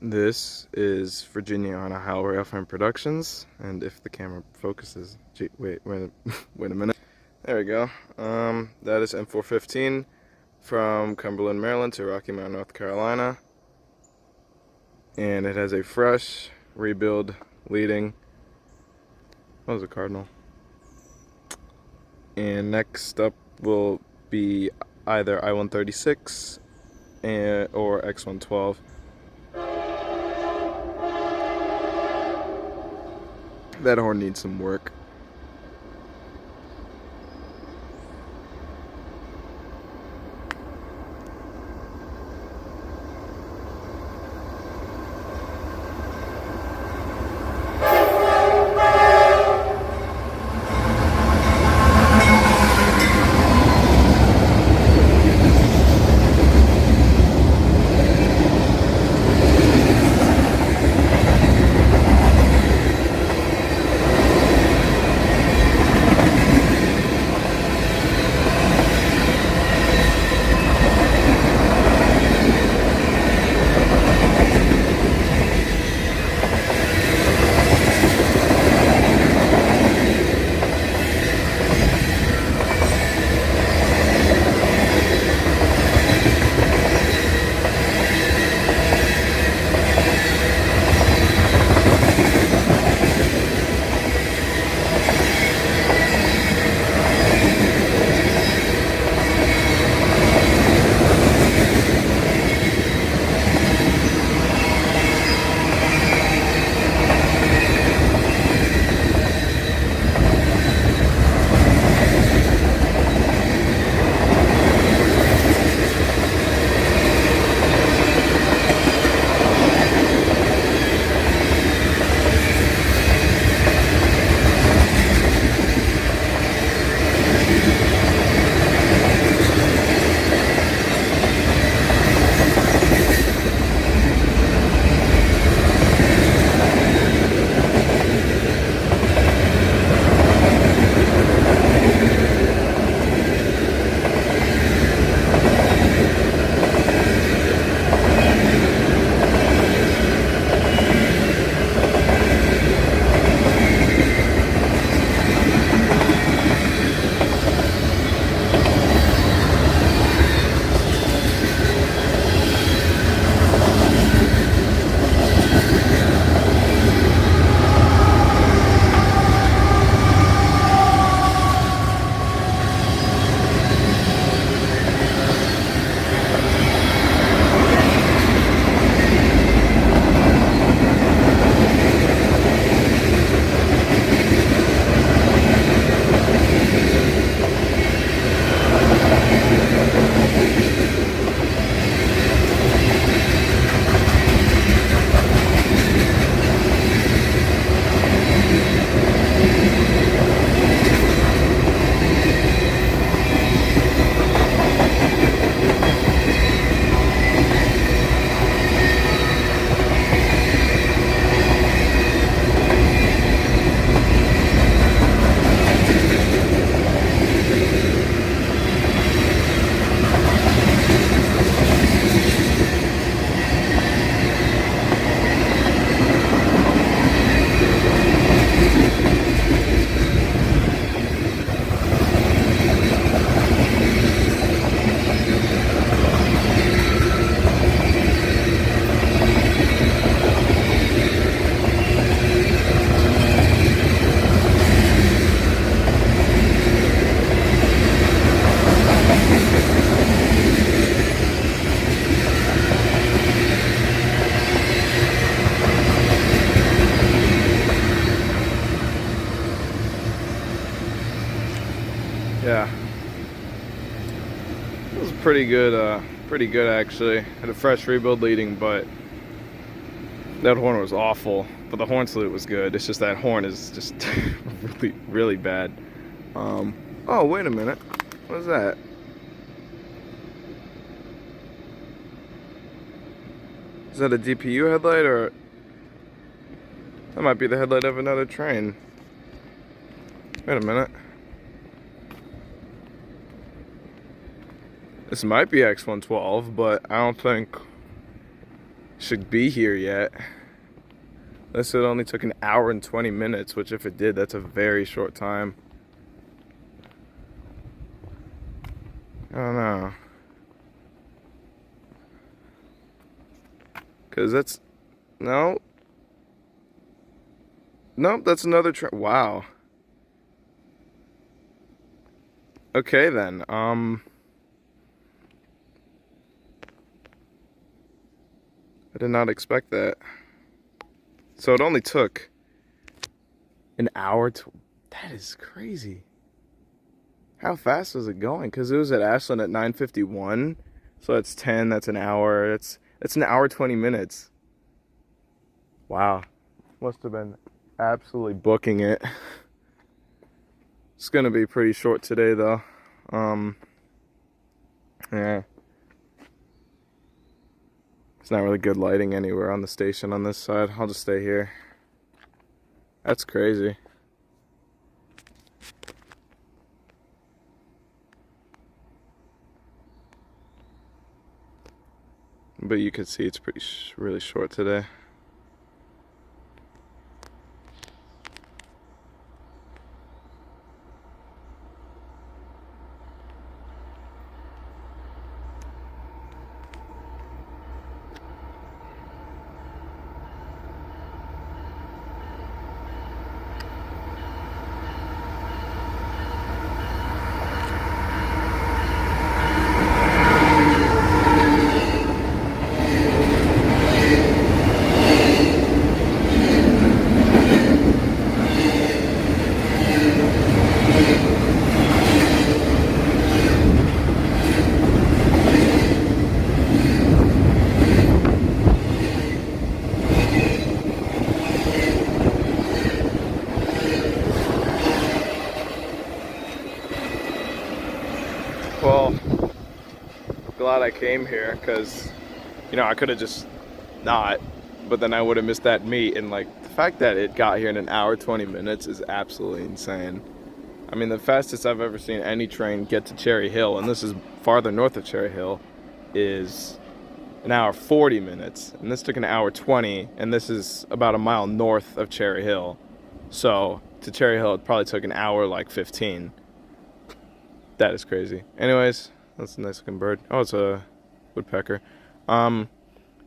This is Virginia on a How Railfan Productions, and if the camera focuses, gee, wait a minute. There we go. That is M415 from Cumberland, Maryland to Rocky Mount, North Carolina, and it has a fresh rebuild leading. What was a Cardinal? And next up will be either I-136 or X-112. That horn needs some work. Yeah, it was pretty good actually. Had a fresh rebuild leading, but that horn was awful. But the horn salute was good. It's just that horn is just really bad. Oh, wait a minute. What is that? Is that a DPU headlight, or that might be the headlight of another train? Wait a minute. This might be X-112, but I don't think should be here yet. This it only took an hour and 20 minutes, which if it did, that's a very short time. I don't know. Cause that's, no. Nope, that's another train. Wow. Okay then, I did not expect that. So it only took an hour to, that is crazy. How fast was it going? Because it was at Ashland at 9:51. So that's 10, that's an hour. It's an hour 20 minutes. Wow. Must have been absolutely booking it. It's gonna be pretty short today though. Yeah. It's not really good lighting anywhere on the station on this side. I'll just stay here. That's crazy. But you can see it's really short today. Well, glad I came here because, you know, I could have just not, but then I would have missed that meet. And like the fact that it got here in an hour 20 minutes is absolutely insane. I mean, the fastest I've ever seen any train get to Cherry Hill, and this is farther north of Cherry Hill, is an hour 40 minutes. And this took an hour 20, and this is about a mile north of Cherry Hill. So to Cherry Hill, it probably took an hour like 15. That is crazy. Anyways, that's a nice looking bird. Oh, it's a woodpecker.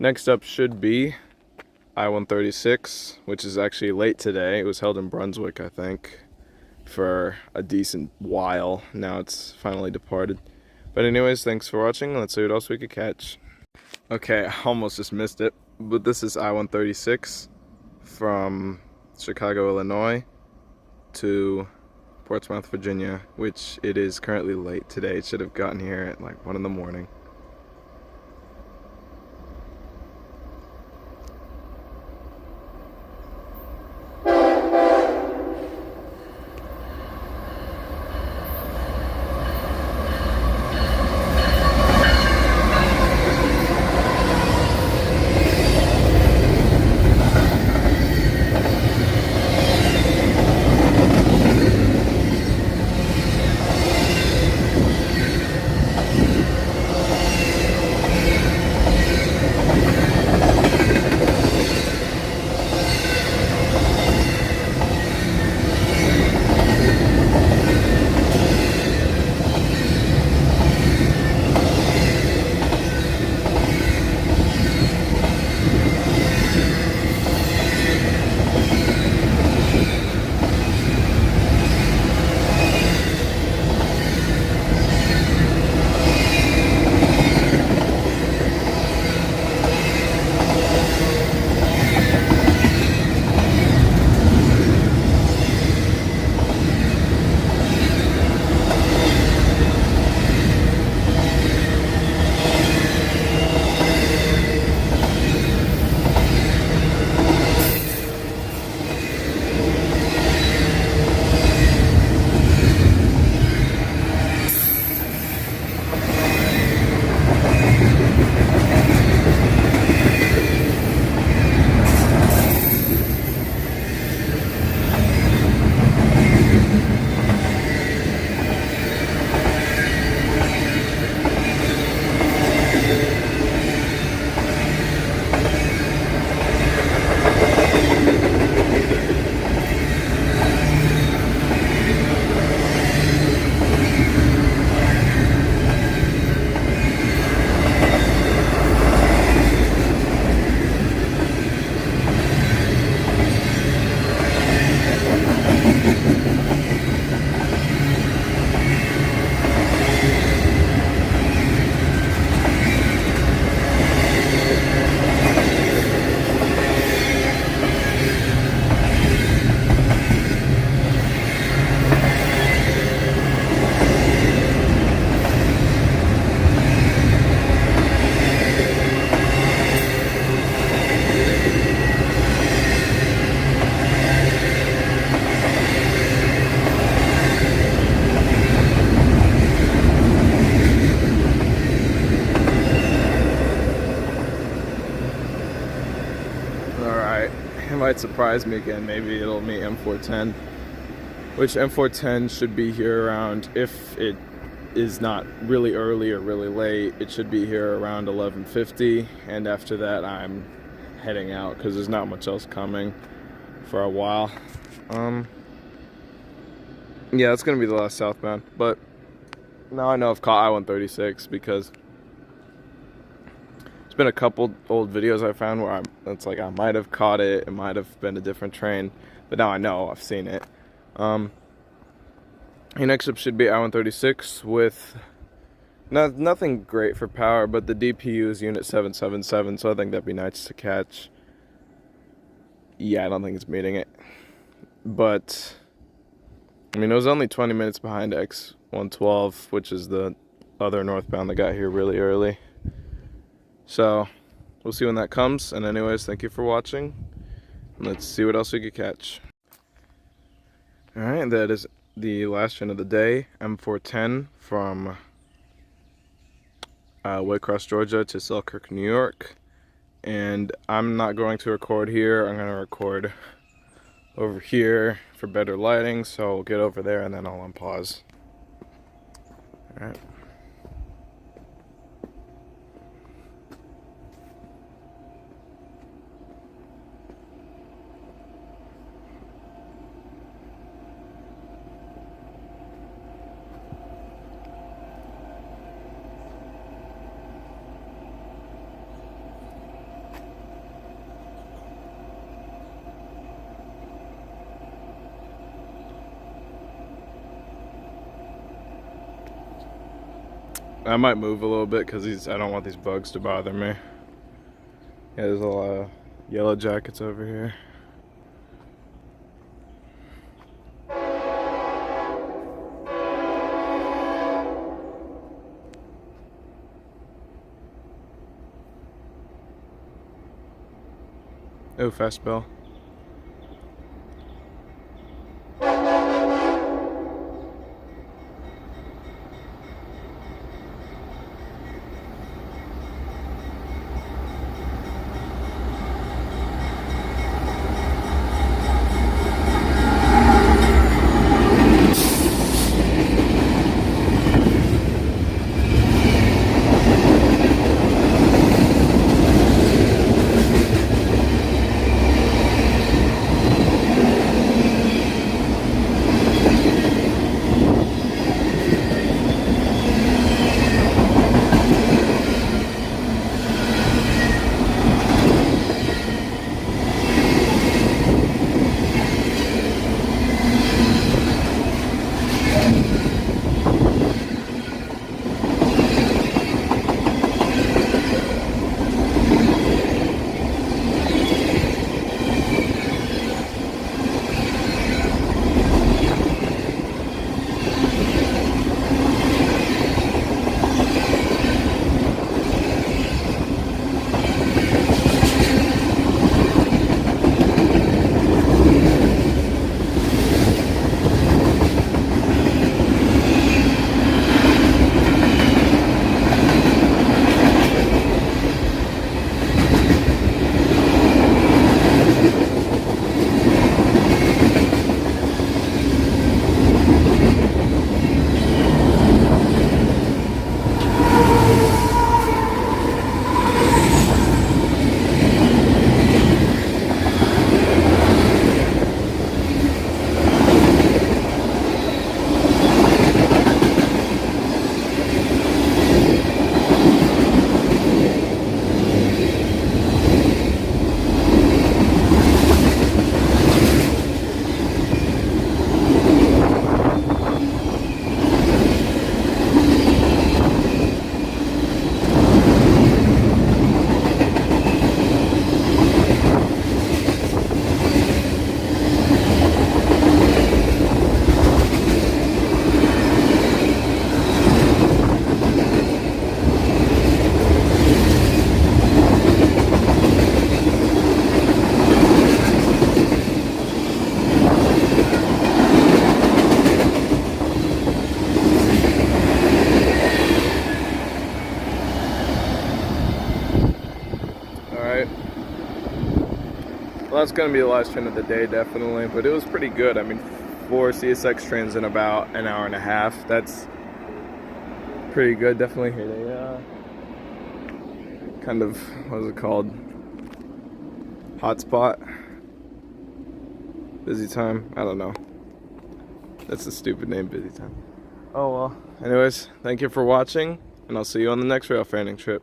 Next up should be I-136, which is actually late today. It was held in Brunswick, I think, for a decent while. Now it's finally departed. But anyways, thanks for watching. Let's see what else we could catch. Okay, I almost just missed it. But this is I-136 from Chicago, Illinois to Portsmouth, Virginia, which it is currently late today. It should have gotten here at like 1 in the morning. it might surprise me again. Maybe it'll meet M410, which M410 should be here around, if it is not really early or really late, it should be here around 11:50, and after that I'm heading out because there's not much else coming for a while. Yeah, it's gonna be the last southbound, but now I know I've caught I-136 because there's been a couple old videos I found where it's like I might have caught it, it might have been a different train, but now I know I've seen it. Your next up should be I-136 with nothing great for power, but the DPU is unit 777, so I think that'd be nice to catch. Yeah, I don't think it's meeting it, but I mean, it was only 20 minutes behind X112, which is the other northbound that got here really early. So we'll see when that comes. And anyways, thank you for watching. Let's see what else we could catch. Alright, that is the last train of the day, M410 from Waycross, Georgia to Selkirk, New York. And I'm not going to record here. I'm going to record over here for better lighting, so we'll get over there and then I'll unpause. Alright. I might move a little bit because I don't want these bugs to bother me. Yeah, there's a lot of yellow jackets over here. Oh, fast bell. Well, that's gonna be the last train of the day, definitely, but it was pretty good. I mean, 4 CSX trains in about an hour and a half. That's pretty good. Definitely hit a kind of, what is it called? Hotspot. Busy time. I don't know. That's a stupid name, busy time. Oh well. Anyways, thank you for watching, and I'll see you on the next rail fanning trip.